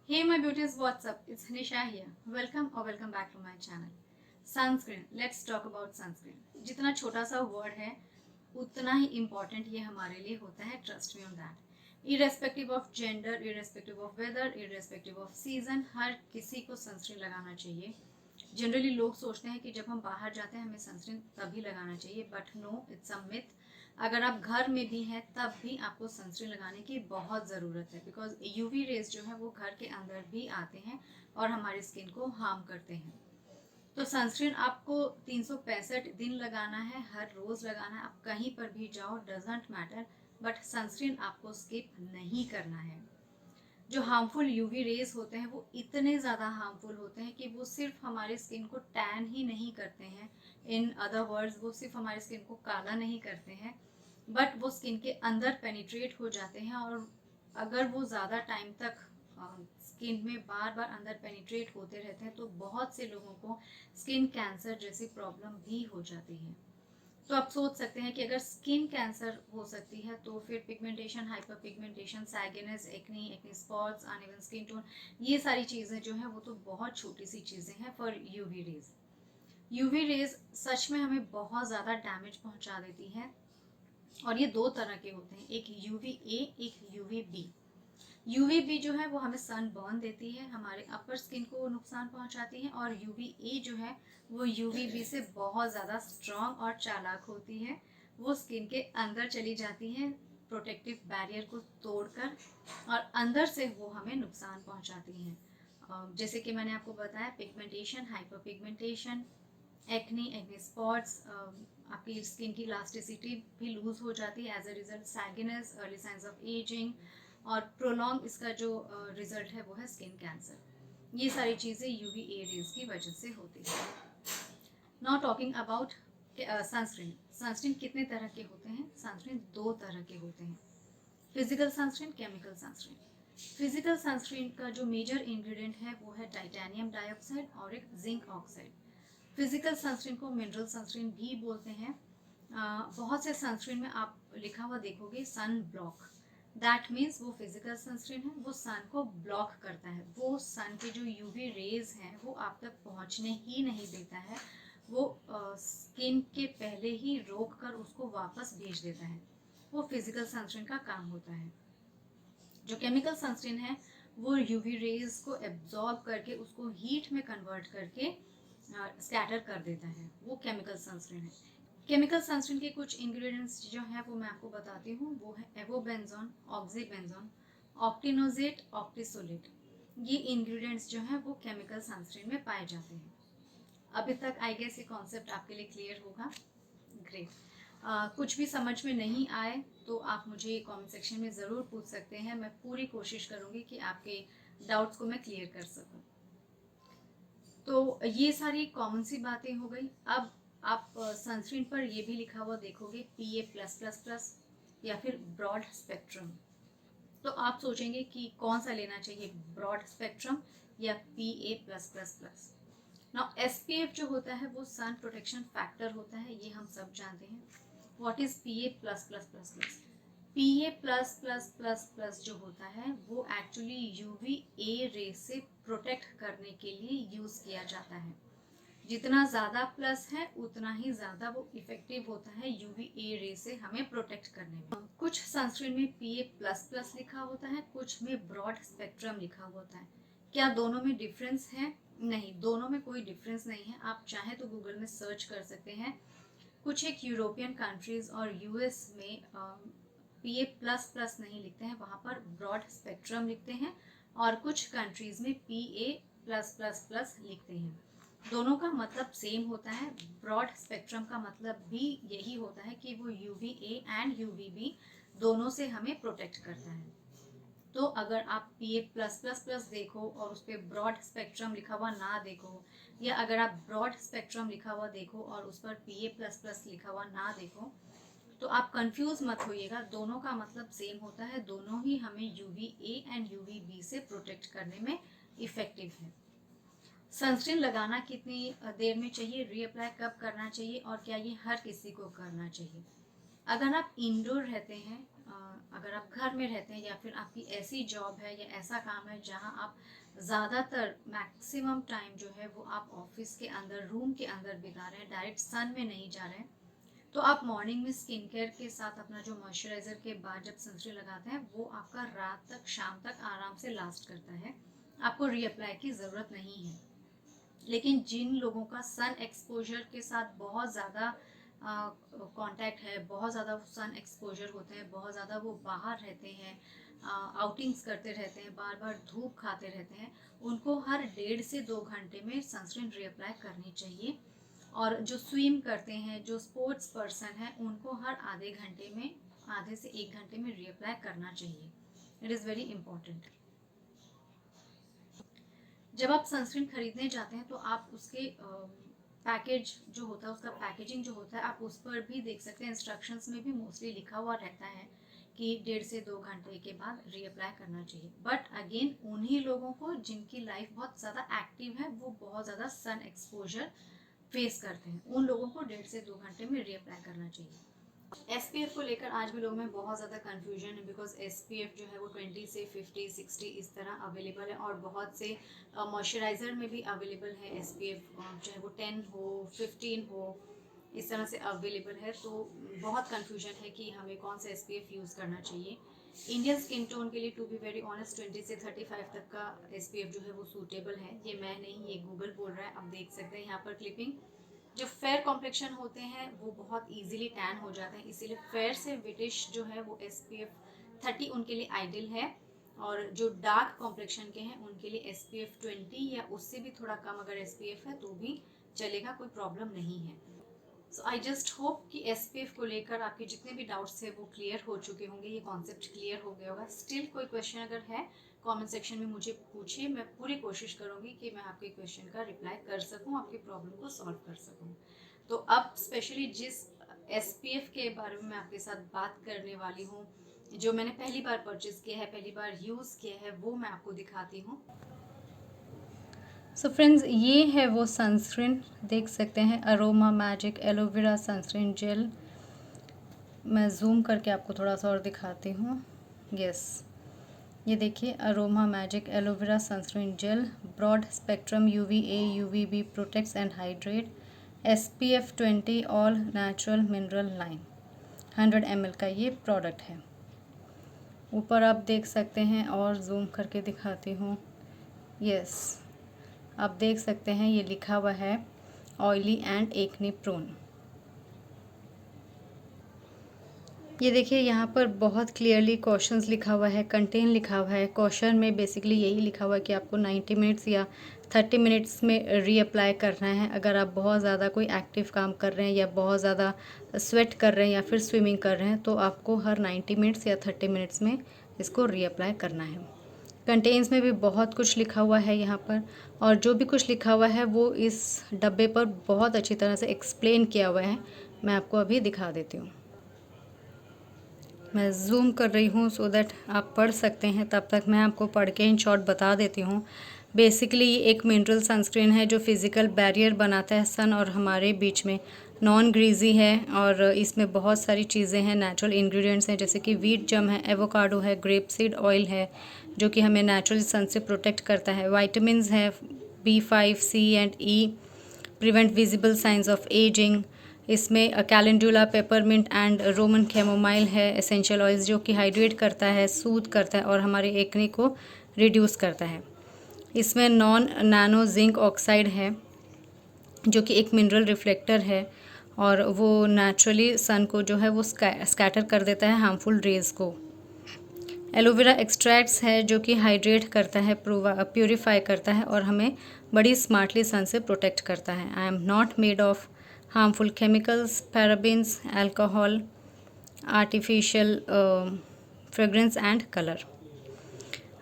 Hey my beauties, what's up? It's Nisha here. Welcome back to my channel. Sunscreen. Let's talk about sunscreen. जितना छोटा सा word है उतना ही important ये हमारे लिए होता है. Trust me on that. Irrespective of gender, irrespective of weather, irrespective of season, हर किसी को सनस्क्रीन लगाना चाहिए. जनरली लोग सोचते हैं कि जब हम बाहर जाते हैं हमें सनस्क्रीन तभी लगाना चाहिए, but no, it's a myth. अगर आप घर में भी हैं तब भी आपको सनस्क्रीन लगाने की बहुत ज़रूरत है, बिकॉज यूवी रेज जो है वो घर के अंदर भी आते हैं और हमारी स्किन को हार्म करते हैं. तो सनस्क्रीन आपको 365 दिन लगाना है, हर रोज़ लगाना है. आप कहीं पर भी जाओ, डजेंट मैटर, बट सनस्क्रीन आपको स्किप नहीं करना है. जो हार्मफुल यूवी रेज होते हैं वो इतने ज़्यादा हार्मफुल होते हैं कि वो सिर्फ हमारी स्किन को टैन ही नहीं करते हैं. इन अदर वर्ड्स, वो सिर्फ हमारी स्किन को काला नहीं करते हैं, बट वो स्किन के अंदर पेनिट्रेट हो जाते हैं. और अगर वो ज़्यादा टाइम तक स्किन में बार बार अंदर पेनिट्रेट होते रहते हैं तो बहुत से लोगों को स्किन कैंसर जैसी प्रॉब्लम भी हो जाती है. तो आप सोच सकते हैं कि अगर स्किन कैंसर हो सकती है तो फिर pigmentation, hyper pigmentation, sagginess, acne, acne spots, uneven skin tone, ये सारी चीज़ें जो हैं वो तो बहुत छोटी सी चीज़ें हैं for UV rays. UV rays सच में हमें बहुत ज़्यादा डैमेज पहुंचा देती है. और ये दो तरह के होते हैं, एक यूवी ए, एक यूवी बी. यूवी बी जो है वो हमें सन बर्न देती है, हमारे अपर स्किन को नुकसान पहुंचाती है. और यूवी ए जो है वो यूवी बी से बहुत ज़्यादा स्ट्रॉन्ग और चालाक होती है. वो स्किन के अंदर चली जाती है प्रोटेक्टिव बैरियर को तोड़कर, और अंदर से वो हमें नुकसान पहुंचाती हैं. जैसे कि मैंने आपको बताया, pigmentation, hyper pigmentation, acne, acne spots, आपकी स्किन की इलास्टिसिटी भी लूज हो जाती है. As a result sagginess, early signs of ageing, और प्रोलॉन्ग इसका जो रिजल्ट है वो है स्किन कैंसर. ये सारी चीज़ें यूवी ए रेज की वजह से होती है. Now talking about sunscreen. Sunscreen कितने तरह के होते हैं? सनस्क्रीन दो तरह के होते हैं, physical sunscreen, chemical sunscreen. Physical sunscreen का जो मेजर इंग्रेडिएंट है वो है टाइटेनियम डाइऑक्साइड और एक जिंक ऑक्साइड. फिजिकल सनस्क्रीन को मिनरल सनस्क्रीन भी बोलते हैं. बहुत से सनस्क्रीन में आप लिखा हुआ देखोगे सन ब्लॉक. दैट मीन्स वो फिजिकल सनस्क्रीन है, वो सन को ब्लॉक करता है. वो सन के जो यूवी रेज हैं वो आप तक पहुंचने ही नहीं देता है. वो स्किन के पहले ही रोक कर उसको वापस भेज देता है. वो फिजिकल सनस्क्रीन का काम होता है. जो केमिकल सनस्क्रीन है वो यूवी रेज को एब्जॉर्ब करके उसको हीट में कन्वर्ट करके स्कैटर कर देता है. वो केमिकल सनस्क्रीन है. केमिकल सनस्क्रीन के कुछ इंग्रेडिएंट्स जो हैं वो मैं आपको बताती हूँ. वो है एवोबेंजोन, ऑक्सीबेंजोन, ऑक्टिनोजेट, ऑक्टीसोलेट. ये इंग्रेडिएंट्स जो हैं वो केमिकल सनस्क्रीन में पाए जाते हैं. अभी तक आई गेस ये कॉन्सेप्ट आपके लिए क्लियर होगा. ग्रेट. कुछ भी समझ में नहीं आए तो आप मुझे कमेंट सेक्शन में ज़रूर पूछ सकते हैं. मैं पूरी कोशिश करूँगी कि आपके डाउट्स को मैं क्लियर कर सकूँ. तो ये सारी कॉमन सी बातें हो गई. अब आप सनस्क्रीन पर ये भी लिखा हुआ देखोगे PA+++ या फिर ब्रॉड स्पेक्ट्रम. तो आप सोचेंगे कि कौन सा लेना चाहिए, ब्रॉड स्पेक्ट्रम या PA+++. नाउ SPF जो होता है वो सन प्रोटेक्शन फैक्टर होता है, ये हम सब जानते हैं. What is PA++++? PA++++ जो होता है वो एक्चुअली यूवी ए रे से प्रोटेक्ट करने के लिए यूज किया जाता है. जितना ज़्यादा प्लस है उतना ही ज़्यादा वो इफेक्टिव होता है यूवी ए रे से हमें प्रोटेक्ट करने में. कुछ सनस्क्रीन में PA++ लिखा होता है, कुछ में ब्रॉड स्पेक्ट्रम लिखा होता है. क्या दोनों में डिफरेंस है? नहीं, दोनों में कोई डिफरेंस नहीं है. आप चाहे तो गूगल में सर्च कर सकते हैं. कुछ एक यूरोपियन कंट्रीज और यूएस में PA++ नहीं लिखते हैं, वहाँ पर ब्रॉड स्पेक्ट्रम लिखते हैं. और कुछ कंट्रीज में PA+++ लिखते हैं. दोनों का मतलब सेम होता है. ब्रॉड स्पेक्ट्रम का मतलब भी यही होता है कि वो UV A and UV B दोनों से हमें प्रोटेक्ट करता है. तो अगर आप PA+++ देखो और उस पर ब्रॉड स्पेक्ट्रम लिखा हुआ ना देखो, या अगर आप ब्रॉड स्पेक्ट्रम लिखा हुआ देखो और उस पर PA++ लिखा हुआ ना देखो, तो आप कंफ्यूज मत होइएगा. दोनों का मतलब सेम होता है. दोनों ही हमें UV A and UV B से प्रोटेक्ट करने में इफेक्टिव है. सनस्क्रीन लगाना कितनी देर में चाहिए, रीअप्लाई कब करना चाहिए, और क्या ये हर किसी को करना चाहिए? अगर आप इंडोर रहते हैं अगर आप घर में रहते हैं या फिर आपकी ऐसी जॉब है या ऐसा काम है जहां आप ज़्यादातर मैक्सिमम टाइम जो है वो आप ऑफिस के अंदर रूम के अंदर बिता रहे हैं, डायरेक्ट सन में नहीं जा रहे हैं, तो आप मॉर्निंग में स्किन केयर के साथ अपना जो मॉइस्चराइज़र के बाद जब सनस्क्रीन लगाते हैं वो आपका रात तक शाम तक आराम से लास्ट करता है, आपको रीअप्लाई की ज़रूरत नहीं है। लेकिन जिन लोगों का सन एक्सपोजर के साथ बहुत ज़्यादा कांटेक्ट है, बहुत ज़्यादा सन एक्सपोजर होते हैं, बहुत ज़्यादा वो बाहर रहते हैं, आउटिंग्स करते रहते हैं, बार बार धूप खाते रहते हैं, उनको हर 1.5 से 2 घंटे में सनस्क्रीन रीअप्लाई करनी चाहिए। और जो स्विम करते हैं, जो स्पोर्ट्स पर्सन है, उनको हर आधे घंटे में, आधे से 1 घंटे में रीअप्लाई करना चाहिए। It is very important. जब आप सनस्क्रीन खरीदने जाते हैं तो आप उसके पैकेज जो होता है, उसका पैकेजिंग जो होता है, आप उस पर भी देख सकते हैं। इंस्ट्रक्शंस में भी मोस्टली लिखा हुआ रहता है कि 1.5 से 2 घंटे के बाद रीअप्लाई करना चाहिए। बट अगेन उन्हीं लोगों को जिनकी लाइफ बहुत ज़्यादा एक्टिव है, वो बहुत ज़्यादा सन एक्सपोजर फेस करते हैं, उन लोगों को 1.5 से 2 घंटे में रीअप्लाई करना चाहिए। SPF को लेकर आज भी लोगों में बहुत ज़्यादा कन्फ्यूजन है, बिकॉज SPF जो है वो 20 से 50, 60 इस तरह अवेलेबल है, और बहुत से मॉइस्चराइज़र में भी अवेलेबल है SPF, चाहे वो 10 हो 15 हो, इस तरह से अवेलेबल है। तो बहुत कन्फ्यूजन है कि हमें कौन सा SPF यूज़ करना चाहिए। इंडियन स्किन टोन के लिए टू बी वेरी ऑनेस्ट 20 से 35 तक का SPF जो है वो सूटेबल है। ये मैं नहीं, ये गूगल बोल रहा है। आप देख सकते हैं यहाँ पर क्लिपिंग। जो फेयर कॉम्प्लेक्शन होते हैं वो बहुत इजीली टैन हो जाते हैं, इसीलिए फेयर से ब्रिटिश जो है वो SPF 30 उनके लिए आइडियल है, और जो डार्क कॉम्प्लेक्शन के हैं उनके लिए SPF 20 या उससे भी थोड़ा कम अगर SPF है तो भी चलेगा, कोई प्रॉब्लम नहीं है। सो आई जस्ट होप कि SPF को लेकर आपके जितने भी डाउट्स थे वो क्लियर हो चुके होंगे, ये कॉन्सेप्ट क्लियर हो गया होगा। स्टिल कोई क्वेश्चन अगर है कमेंट सेक्शन में मुझे पूछिए, मैं पूरी कोशिश करूँगी कि मैं आपके क्वेश्चन का रिप्लाई कर सकूँ, आपकी प्रॉब्लम को सॉल्व कर सकूँ। तो अब स्पेशली जिस SPF के बारे में मैं आपके साथ बात करने वाली हूँ, जो मैंने पहली बार परचेज़ किया है, पहली बार यूज़ किया है, वो मैं आपको दिखाती हूँ। सो फ्रेंड्स, ये है वो सनस्क्रीन, देख सकते हैं, aroma Magic aloe vera sunscreen jail. मैं जूम करके आपको थोड़ा सा और दिखाती हूँ। यस, ये देखिए, Aroma Magic aloe vera sunscreen gel, broad spectrum UVA UVB protects and hydrate, SPF 20 all natural mineral line, 100 ml का ये प्रोडक्ट है। ऊपर आप देख सकते हैं, और जूम करके दिखाती हूँ। यस, आप देख सकते हैं, ये लिखा हुआ है ऑयली एंड एक्ने प्रोन। ये देखिए, यहाँ पर बहुत क्लियरली क्वेश्चंस लिखा हुआ है, कंटेन लिखा हुआ है। क्वेश्चन में बेसिकली यही लिखा हुआ है कि आपको 90 मिनट्स या 30 मिनट्स में रीअप्लाई करना है। अगर आप बहुत ज़्यादा कोई एक्टिव काम कर रहे हैं या बहुत ज़्यादा स्वेट कर रहे हैं या फिर स्विमिंग कर रहे हैं, तो आपको हर 90 मिनट्स या 30 मिनट्स में इसको रीअप्लाई करना है। कंटेन्स में भी बहुत कुछ लिखा हुआ है यहाँ पर, और जो भी कुछ लिखा हुआ है वो इस डब्बे पर बहुत अच्छी तरह से एक्सप्लेन किया हुआ है। मैं आपको अभी दिखा देती हूँ। मैं जूम कर रही हूँ सो दैट आप पढ़ सकते हैं, तब तक मैं आपको पढ़ के इन शॉर्ट बता देती हूँ। बेसिकली ये एक मिनरल सनस्क्रीन है जो फिज़िकल बैरियर बनाता है सन और हमारे बीच में, नॉन ग्रीजी है, और इसमें बहुत सारी चीज़ें हैं, नेचुरल इंग्रेडिएंट्स हैं, जैसे कि वीट जम है, एवोकाडो है, ग्रेप सीड ऑयल है, जो कि हमें नेचुरल सन से प्रोटेक्ट करता है, वाइटामिन है, B5 C and E, prevent visible signs of ageing. इसमें calendula, peppermint and Roman chamomile है, एसेंशियल ऑयल्स, जो कि हाइड्रेट करता है, सूद करता है और हमारे एक्ने को रिड्यूस करता है। इसमें नॉन नैनो जिंक ऑक्साइड है, जो कि एक मिनरल रिफ्लेक्टर है, और वो नेचुरली सन को जो है वो स्कैटर कर देता है हार्मफुल रेज को। एलोवेरा एक्सट्रैक्ट्स है, जो कि हाइड्रेट करता है, प्यूरिफाई करता है और हमें बड़ी स्मार्टली सन से प्रोटेक्ट करता है। I am not made of harmful chemicals, parabens, alcohol, artificial fragrance and colour.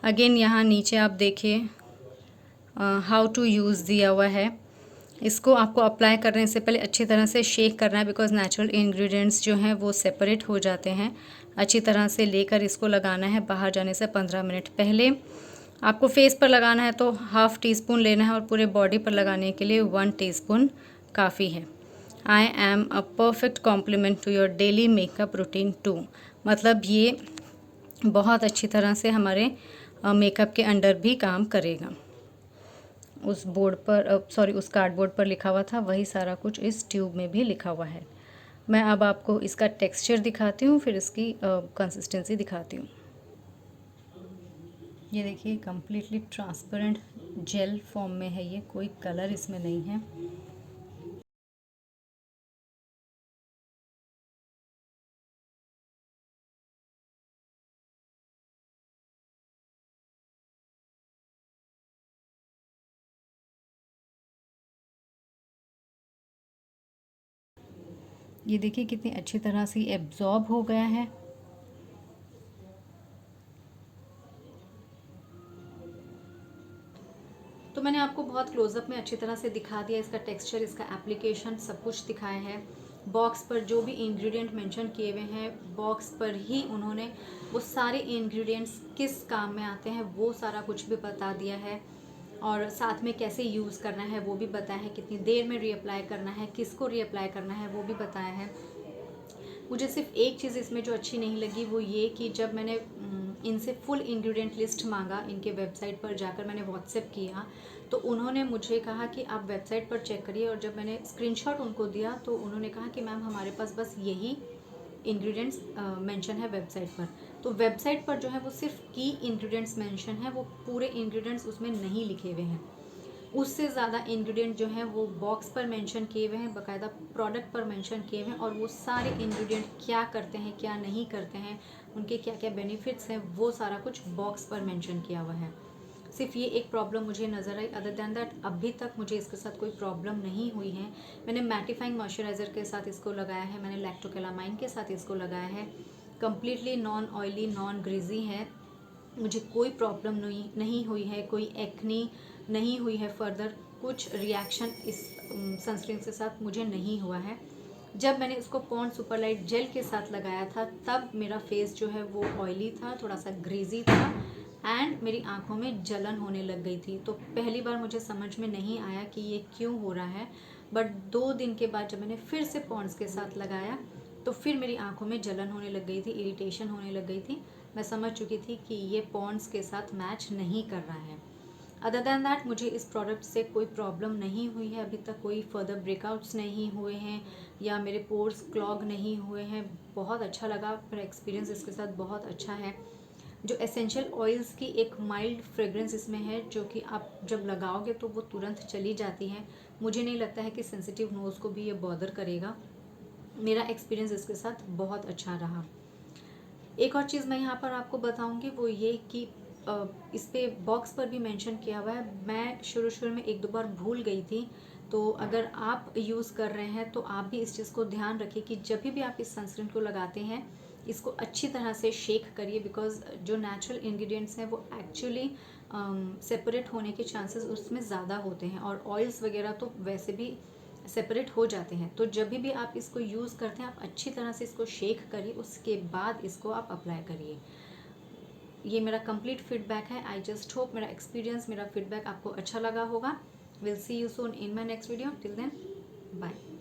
Again यहाँ नीचे आप देखिए हाउ टू यूज़ दिया हुआ है। इसको आपको अप्लाई करने से पहले अच्छी तरह से शेक करना है, बिकॉज नेचुरल इंग्रेडिएंट्स जो हैं वो सेपरेट हो जाते हैं। अच्छी तरह से लेकर इसको लगाना है बाहर जाने से 15 मिनट पहले। आपको फेस पर लगाना है तो ½ टीस्पून लेना है, और पूरे बॉडी पर लगाने के लिए 1 टीस्पून काफ़ी है। I am a perfect complement to your daily makeup routine too. मतलब ये बहुत अच्छी तरह से हमारे मेकअप के अंडर भी काम करेगा। उस बोर्ड पर सॉरी उस कार्डबोर्ड पर लिखा हुआ था वही सारा कुछ इस ट्यूब में भी लिखा हुआ है। मैं अब आपको इसका टेक्सचर दिखाती हूँ, फिर इसकी कंसिस्टेंसी दिखाती हूँ। ये देखिए कम्प्लीटली ट्रांसपेरेंट जेल फॉर्म में है, ये कोई कलर इसमें नहीं है। ये देखिए कितनी अच्छी तरह से एब्जॉर्ब हो गया है। तो मैंने आपको बहुत क्लोजअप में अच्छी तरह से दिखा दिया, इसका टेक्सचर, इसका एप्लीकेशन, सब कुछ दिखाया है। बॉक्स पर जो भी इंग्रेडिएंट मेंशन किए हुए हैं बॉक्स पर ही उन्होंने वो सारे इंग्रेडिएंट्स किस काम में आते हैं वो सारा कुछ भी बता दिया है, और साथ में कैसे यूज़ करना है वो भी बताया है, कितनी देर में रीअप्लाई करना है, किसको रीअप्लाई करना है वो भी बताया है। मुझे सिर्फ एक चीज़ इसमें जो अच्छी नहीं लगी वो ये कि जब मैंने इनसे फुल इंग्रेडिएंट लिस्ट मांगा, इनके वेबसाइट पर जाकर मैंने व्हाट्सएप किया तो उन्होंने मुझे कहा कि आप वेबसाइट पर चेक करिए, और जब मैंने स्क्रीनशॉट उनको दिया तो उन्होंने कहा कि मैम हमारे पास बस यही इंग्रेडिएंट्स मेंशन है वेबसाइट पर। तो वेबसाइट पर जो है वो सिर्फ की इंग्रेडिएंट्स मेंशन है, वो पूरे इंग्रेडिएंट्स उसमें नहीं लिखे हुए हैं। उससे ज़्यादा इंग्रेडिएंट जो है वो बॉक्स पर मेंशन किए हुए हैं, बाकायदा प्रोडक्ट पर मेंशन किए हुए हैं, और वो सारे इंग्रेडिएंट क्या करते हैं क्या नहीं करते हैं, उनके क्या क्या बेनिफिट्स हैं, वो सारा कुछ बॉक्स पर मेंशन किया हुआ है। सिर्फ ये एक प्रॉब्लम मुझे नज़र आई, अदर दैन दैट अभी तक मुझे इसके साथ कोई प्रॉब्लम नहीं हुई है। मैंने मैटिफाइंग मॉइस्चराइज़र के साथ इसको लगाया है, मैंने लैक्टोकेलामाइन के साथ इसको लगाया है, completely non oily non greasy है, मुझे कोई प्रॉब्लम नहीं हुई है, कोई एक्नी नहीं हुई है, फर्दर कुछ रिएक्शन इस सनस्क्रीन के साथ मुझे नहीं हुआ है। जब मैंने इसको पॉन्ड सुपरलाइट जेल के साथ लगाया था तब मेरा फेस जो है वो ऑयली था, थोड़ा सा ग्रीजी था, एंड मेरी आंखों में जलन होने लग गई थी। तो पहली बार मुझे समझ में नहीं आया कि ये क्यों हो रहा है, बट 2 दिन के बाद जब मैंने फिर से पॉन्ड्स के साथ लगाया तो फिर मेरी आंखों में जलन होने लग गई थी, इरिटेशन होने लग गई थी। मैं समझ चुकी थी कि ये पॉन्ड्स के साथ मैच नहीं कर रहा है। अदर दैन दैट मुझे इस प्रोडक्ट से कोई प्रॉब्लम नहीं हुई है, अभी तक कोई फर्दर ब्रेकआउट्स नहीं हुए हैं या मेरे पोर्स क्लॉग नहीं हुए हैं। बहुत अच्छा लगा, मेरा एक्सपीरियंस इसके साथ बहुत अच्छा है। जो एसेंशियल ऑयल्स की एक माइल्ड फ्रेग्रेंस इसमें है जो कि आप जब लगाओगे तो वो तुरंत चली जाती है। मुझे नहीं लगता है कि सेंसिटिव नोज़ को भी ये बॉदर करेगा। मेरा एक्सपीरियंस इसके साथ बहुत अच्छा रहा। एक और चीज़ मैं यहाँ पर आपको बताऊँगी वो ये कि इस पे बॉक्स पर भी मेंशन किया हुआ है, मैं शुरू में एक दो बार भूल गई थी। तो अगर आप यूज़ कर रहे हैं तो आप भी इस चीज़ को ध्यान रखिए कि जब भी आप इस सनस्क्रीन को लगाते हैं इसको अच्छी तरह से शेक करिए, बिकॉज जो नेचुरल इंग्रेडिएंट्स हैं वो एक्चुअली सेपरेट होने के चांसेस उसमें ज़्यादा होते हैं, और ऑयल्स वगैरह तो वैसे भी सेपरेट हो जाते हैं। तो जब भी आप इसको यूज़ करते हैं आप अच्छी तरह से इसको शेक करिए, उसके बाद इसको आप अप्लाई करिए। ये मेरा कंप्लीट फीडबैक है। आई जस्ट होप मेरा एक्सपीरियंस, मेरा फीडबैक आपको अच्छा लगा होगा। Will see you soon in my next video. Till then bye.